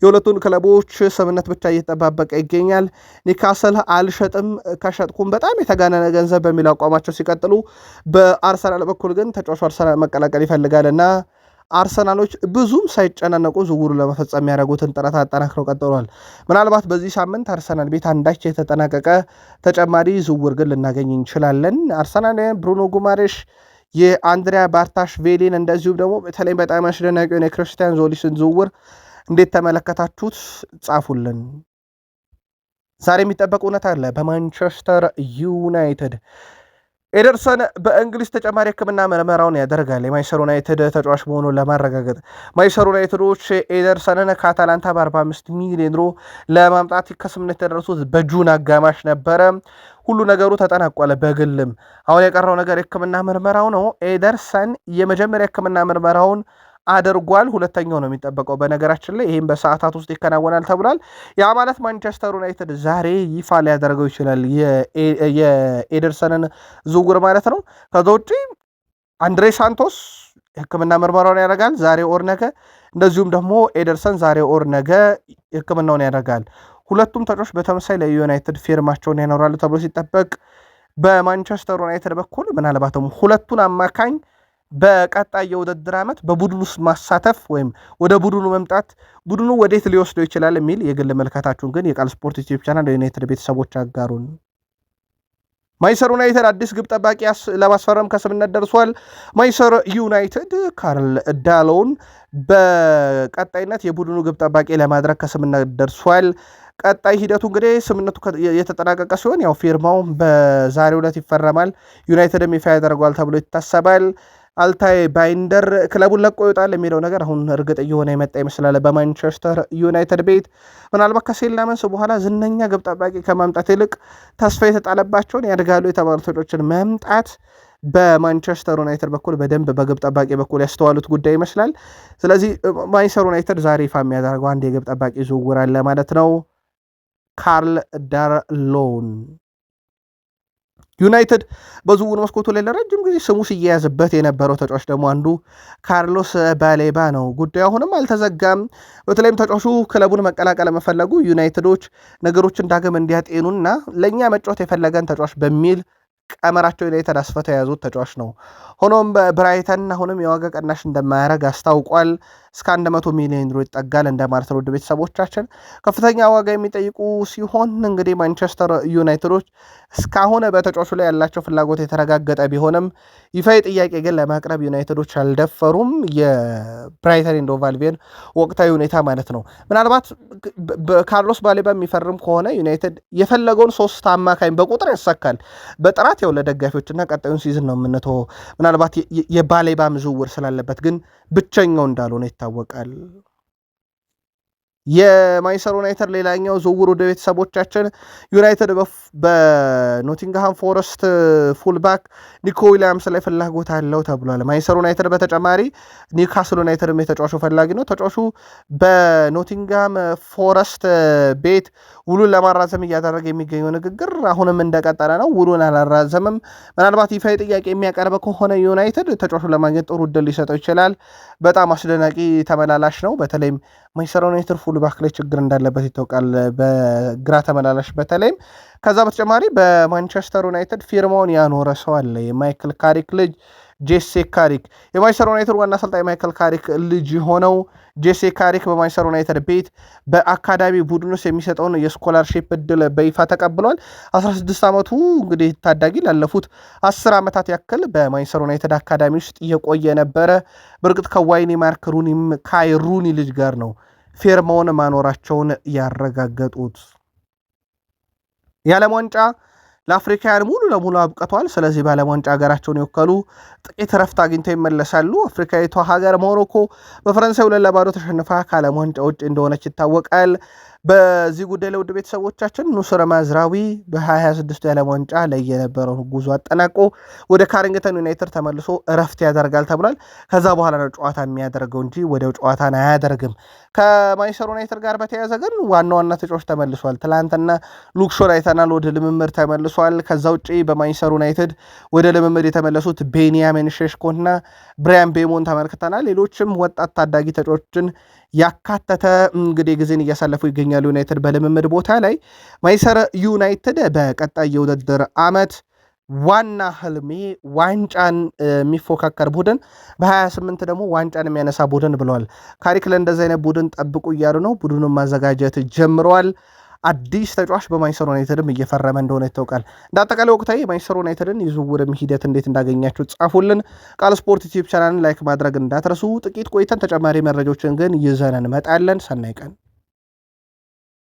የሁለቱን ክለቦች ስምነት ብቻ እየተጠባበቀ ይገኛል። ኒካስል አልሸጥም ከሸጥኩም በጣም የተጋነነ ገንዘብ በሚል አቋማቸው ሲቀጥሉ፣ በአርሰናል በኩል ግን ተጫዋቹ አርሰናል መቀላቀል ይፈልጋልና አርሰናሎች ብዙም ሳይጨናነቁ ዝውውሩ ለመፈጸም ያደረጉትን ጥረት አጠናክረው ቀጥለዋል። ምናልባት በዚህ ሳምንት አርሰናል ቤት አንዳች የተጠናቀቀ ተጨማሪ ዝውውር ግን ልናገኝ እንችላለን። አርሰናል ብሩኖ ጊማሬሽ የአንድሪያ ባርታሽቬሊን እንደዚሁም ደግሞ በተለይ በጣም አስደናቂውን የክርስቲያን ዞሊስን ዝውውር እንዴት ተመለከታችሁት? ጻፉልን። ዛሬ የሚጠበቅ እውነት አለ በማንቸስተር ዩናይትድ ኤደርሰን በእንግሊዝ ተጨማሪ ሕክምና ምርመራውን ያደርጋል። የማንቸስተር ዩናይትድ ተጫዋች መሆኑን ለማረጋገጥ ማንቸስተር ዩናይትዶች ኤደርሰንን ከአታላንታ በ45 ሚሊዮን ዩሮ ለማምጣት ከስምምነት የደረሱት በጁን አጋማሽ ነበረ። ሁሉ ነገሩ ተጠናቋል። በግልም አሁን የቀረው ነገር የሕክምና ምርመራው ነው። ኤደርሰን የመጀመሪያ ሕክምና ምርመራውን አድርጓል። ሁለተኛው ነው የሚጠበቀው። በነገራችን ላይ ይህም በሰዓታት ውስጥ ይከናወናል ተብሏል። ያ ማለት ማንቸስተር ዩናይትድ ዛሬ ይፋ ሊያደርገው ይችላል የኤደርሰንን ዝውውር ማለት ነው። ከዛ ውጭ አንድሬ ሳንቶስ ሕክምና ምርመራውን ያደርጋል ዛሬ ኦር ነገ። እንደዚሁም ደግሞ ኤደርሰን ዛሬ ኦር ነገ ሕክምናውን ያደርጋል። ሁለቱም ተጫዋቾች በተመሳይ ለዩናይትድ ፊርማቸውን ያኖራሉ ተብሎ ሲጠበቅ በማንቸስተር ዩናይትድ በኩል ምናልባትም ሁለቱን አማካኝ በቀጣይ የውድድር ዓመት በቡድኑ ውስጥ ማሳተፍ ወይም ወደ ቡድኑ መምጣት ቡድኑ ወዴት ሊወስደው ይችላል የሚል የግል መልከታችሁን ግን የቃል ስፖርት ዩቲዩብ ቻናል የዩናይትድ ቤተሰቦች አጋሩን። ማንቸስተር ዩናይትድ አዲስ ግብ ጠባቂ ለማስፈረም ከስምነት ደርሷል። ማንቸስተር ዩናይትድ ካርል ዳሎውን በቀጣይነት የቡድኑ ግብ ጠባቂ ለማድረግ ከስምነት ደርሷል። ቀጣይ ሂደቱ እንግዲህ ስምነቱ የተጠናቀቀ ሲሆን ያው ፊርማው በዛሬው ዕለት ይፈረማል። ዩናይትድም ይፋ ያደርገዋል ተብሎ ይታሰባል። አልታይ ባይንደር ክለቡን ለቆ ይወጣል የሚለው ነገር አሁን እርግጥ እየሆነ የመጣ ይመስላል። በማንቸስተር ዩናይትድ ቤት ምናልባት ከሴላመንስ በኋላ ዝነኛ ግብ ጠባቂ ከማምጣት ይልቅ ተስፋ የተጣለባቸውን ያድጋሉ የተባሉ ተጫዋቾችን መምጣት በማንቸስተር ዩናይትድ በኩል በደንብ በግብ ጠባቂ በኩል ያስተዋሉት ጉዳይ ይመስላል። ስለዚህ ማንቸስተር ዩናይትድ ዛሬ ይፋ የሚያደርገው አንድ የግብ ጠባቂ ዝውውር አለ ማለት ነው። ካርል ዳሎውን ዩናይትድ በዝውውር መስኮቱ ላይ ለረጅም ጊዜ ስሙ ሲያያዝበት የነበረው ተጫዋች ደግሞ አንዱ ካርሎስ ባሌባ ነው። ጉዳዩ አሁንም አልተዘጋም። በተለይም ተጫዋቹ ክለቡን መቀላቀል መፈለጉ ዩናይትዶች ነገሮችን ዳግም እንዲያጤኑና ለእኛ መጫወት የፈለገን ተጫዋች በሚል ቀመራቸው ዩናይትድ አስፈተው የያዙት ተጫዋች ነው። ሆኖም በብራይተን አሁንም የዋጋ ቀናሽ እንደማያደርግ አስታውቋል። እስከ 100 ሚሊዮን ዩሮ ይጠጋል እንደማለት ነው። ውድ ቤተሰቦቻችን ከፍተኛ ዋጋ የሚጠይቁ ሲሆን እንግዲህ ማንቸስተር ዩናይትዶች እስካሁን በተጫዋቹ ላይ ያላቸው ፍላጎት የተረጋገጠ ቢሆንም ይፋዊ ጥያቄ ግን ለማቅረብ ዩናይትዶች አልደፈሩም። የብራይተን ኤንድ ሆቭ አልቢዮን ወቅታዊ ሁኔታ ማለት ነው። ምናልባት ካርሎስ ባሌባ የሚፈርም ከሆነ ዩናይትድ የፈለገውን 3 አማካኝ በቁጥር ያሳካል። በጥራት ያው ለደጋፊዎችና ቀጣዩን ሲዝን ነው የምንተወው። ምናልባት የባሌባም ዝውውር ስላለበት ግን ብቸኛው እንዳልሆነ ይታወቃል። የማንቸስተር ዩናይትድ ሌላኛው ዝውውር ወደ ቤተሰቦቻችን ዩናይትድ በኖቲንግሃም ፎረስት ፉልባክ ኒኮ ዊሊያምስ ላይ ፍላጎት አለው ተብሏል። ማንቸስተር ዩናይትድ በተጨማሪ ኒውካስል ዩናይትድም የተጫዋቹ ፈላጊ ነው። ተጫዋቹ በኖቲንግሃም ፎረስት ቤት ውሉን ለማራዘም እያደረገ የሚገኘው ንግግር አሁንም እንደቀጠለ ነው። ውሉን አላራዘምም። ምናልባት ይፋዊ ጥያቄ የሚያቀርብ ከሆነ ዩናይትድ ተጫዋቹን ለማግኘት ጥሩ ዕድል ሊሰጠው ይችላል። በጣም አስደናቂ ተመላላሽ ነው። በተለይም ማንቸስተር ዩናይትድ ፉልባክ ላይ ችግር እንዳለበት ይታወቃል፣ በግራ ተመላላሽ በተለይም። ከዛ በተጨማሪ በማንቸስተር ዩናይትድ ፊርማውን ያኖረ ሰው አለ፣ የማይክል ካሪክ ልጅ ጄሴ ካሪክ። የማንቸስተር ዩናይትድ ዋና አሰልጣኝ ማይክል ካሪክ ልጅ የሆነው ጄሴ ካሪክ በማንቸስተር ዩናይትድ ቤት በአካዳሚ ቡድን ውስጥ የሚሰጠውን የስኮላርሺፕ እድል በይፋ ተቀብሏል። 16 ዓመቱ እንግዲህ ታዳጊ ላለፉት 10 ዓመታት ያክል በማንቸስተር ዩናይትድ አካዳሚ ውስጥ እየቆየ ነበረ። በእርግጥ ከዋይኒ ማርክ ሩኒም ካይ ሩኒ ልጅ ጋር ነው ፊርማውን ማኖራቸውን ያረጋገጡት። የዓለም ዋንጫ ለአፍሪካውያን ሙሉ ለሙሉ አብቅቷል። ስለዚህ በዓለም ዋንጫ ሀገራቸውን የወከሉ ጥቂት ረፍት አግኝተው ይመለሳሉ። አፍሪካዊቷ ሀገር ሞሮኮ በፈረንሳይ 2-0 ተሸንፋ ከዓለም ዋንጫ ውጭ እንደሆነች ይታወቃል። በዚህ ጉዳይ ለውድ ቤተሰቦቻችን ኑስር ማዝራዊ በ2026 የዓለም ዋንጫ ላይ የነበረውን ጉዞ አጠናቆ ወደ ካሪንግተን ዩናይትድ ተመልሶ እረፍት ያደርጋል ተብሏል። ከዛ በኋላ ነው ጨዋታ የሚያደርገው እንጂ ወዲያው ጨዋታን አያደርግም። ከማንቸስተር ዩናይትድ ጋር በተያያዘ ግን ዋና ዋና ተጫዋቾች ተመልሷል። ትላንትና ሉክ ሾው አይተናል፣ ወደ ልምምድ ተመልሷል። ከዛ ውጭ በማንቸስተር ዩናይትድ ወደ ልምምድ የተመለሱት ቤንያሚን ሼሽኮና ብራያን ቤሞን ተመልክተናል። ሌሎችም ወጣት ታዳጊ ተጫዋቾችን ያካተተ እንግዲህ ጊዜን እያሳለፉ ይገኛሉ። ዩናይትድ በልምምድ ቦታ ላይ ማንቸስተር ዩናይትድ በቀጣይ የውድድር ዓመት ዋና ህልሜ ዋንጫን የሚፎካከር ቡድን በ28 ደግሞ ዋንጫን የሚያነሳ ቡድን ብለዋል። ካሪክ ለእንደዚህ አይነት ቡድን ጠብቁ እያሉ ነው። ቡድኑን ማዘጋጀት ጀምረዋል። አዲስ ተጫዋች በማንቸስተር ዩናይትድም እየፈረመ እንደሆነ ይታወቃል። እንደ አጠቃላይ ወቅታዊ የማንቸስተር ዩናይትድን የዝውውርም ሂደት እንዴት እንዳገኛችሁ ጻፉልን። ቃል ስፖርት ዩቲዩብ ቻናልን ላይክ ማድረግ እንዳትረሱ። ጥቂት ቆይተን ተጨማሪ መረጃዎችን ግን ይዘን እንመጣለን። ሰናይ ቀን